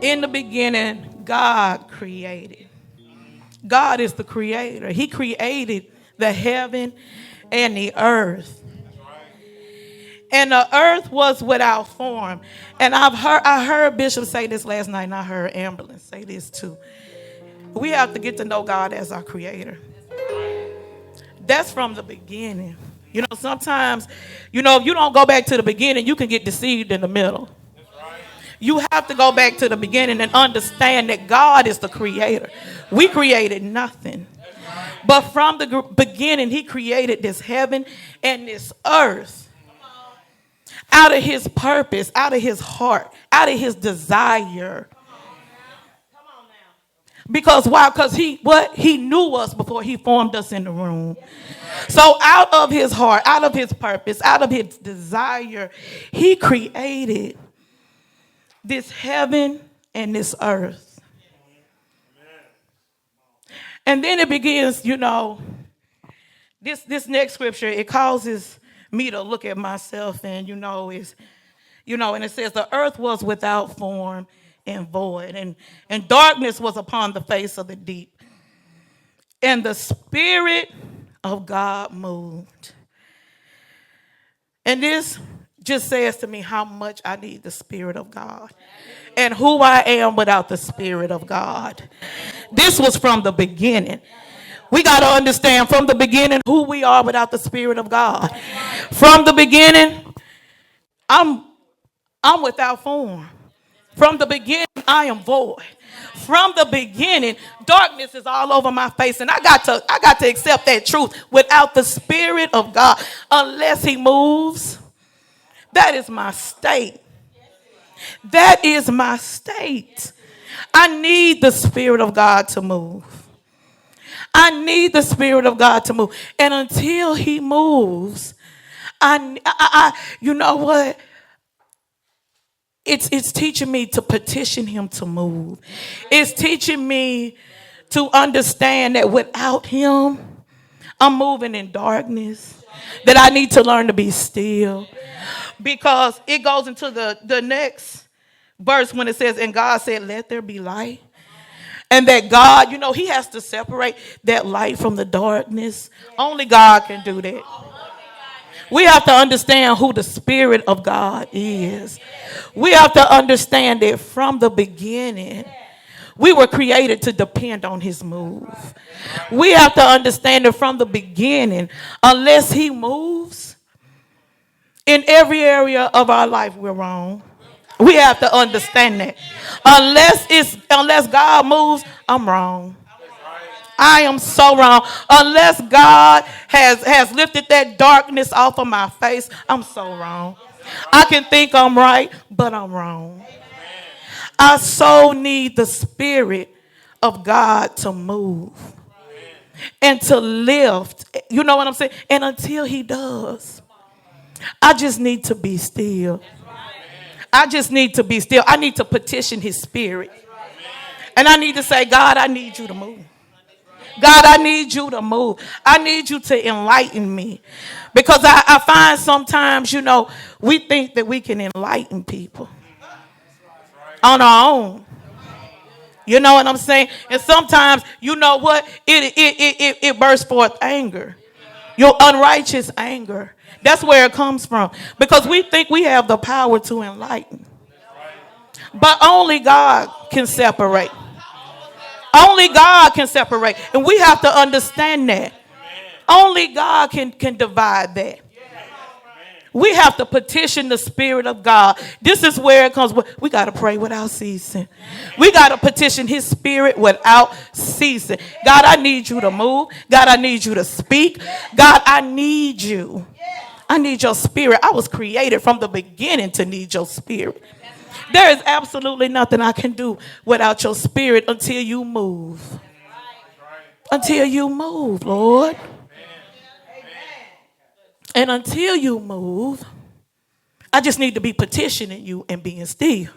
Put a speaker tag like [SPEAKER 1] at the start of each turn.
[SPEAKER 1] In the beginning, God created. God is the creator. He created the heaven and the earth. And the earth was without form. And I heard Bishop say this last night, and I heard Ambulance say this too. We have to get to know God as our creator. That's from the beginning. You know, sometimes, if you don't go back to the beginning, you can get deceived in the middle. You have to go back to the beginning and understand that God is the creator. We created nothing. But from the beginning, he created this heaven and this earth out of his purpose, out of his heart, out of his desire. Because why? Because he knew us before he formed us in the womb. So out of his heart, out of his purpose, out of his desire, he created this heaven and this earth. And then it begins, this next scripture, it causes me to look at myself, and and it says the earth was without form and void, and darkness was upon the face of the deep. And the Spirit of God moved. And this just says to me how much I need the Spirit of God and who I am without the Spirit of God. This was from the beginning. We got to understand from the beginning who we are without the Spirit of God. From the beginning, I'm without form. From the beginning, I am void. From the beginning, darkness is all over my face, and I got to accept that truth. Without the Spirit of God, unless he moves, that is my state. That is my state. I need the Spirit of God to move. I need the Spirit of God to move. And until he moves, you know what? It's teaching me to petition him to move. It's teaching me to understand that without him, I'm moving in darkness. That I need to learn to be still. Because it goes into the next verse when it says, and God said, let there be light. And that God, he has to separate that light from the darkness. Only God can do that. We have to understand who the Spirit of God is. We have to understand that from the beginning, we were created to depend on his move. We have to understand that from the beginning, unless he moves, in every area of our life, we're wrong. We have to understand that. Unless God moves, I'm wrong. I am so wrong. Unless God has lifted that darkness off of my face, I'm so wrong. I can think I'm right, but I'm wrong. I so need the Spirit of God to move and to lift. You know what I'm saying? And until he does, I just need to be still. I just need to be still. I need to petition his Spirit. And I need to say, God, I need you to move. God, I need you to move. I need you to enlighten me. Because I find sometimes, we think that we can enlighten people on our own. You know what I'm saying? And sometimes, you know what? It bursts forth anger. Your unrighteous anger. That's where it comes from. Because we think we have the power to enlighten. But only God can separate. Only God can separate. And we have to understand that. Only God can divide that. We have to petition the Spirit of God. This is where it comes. We got to pray without ceasing. We got to petition his Spirit without ceasing. God, I need you to move. God, I need you to speak. God, I need you. I need your Spirit. I was created from the beginning to need your Spirit. There is absolutely nothing I can do without your Spirit until you move. Until you move, Lord. And until you move, I just need to be petitioning you and being still.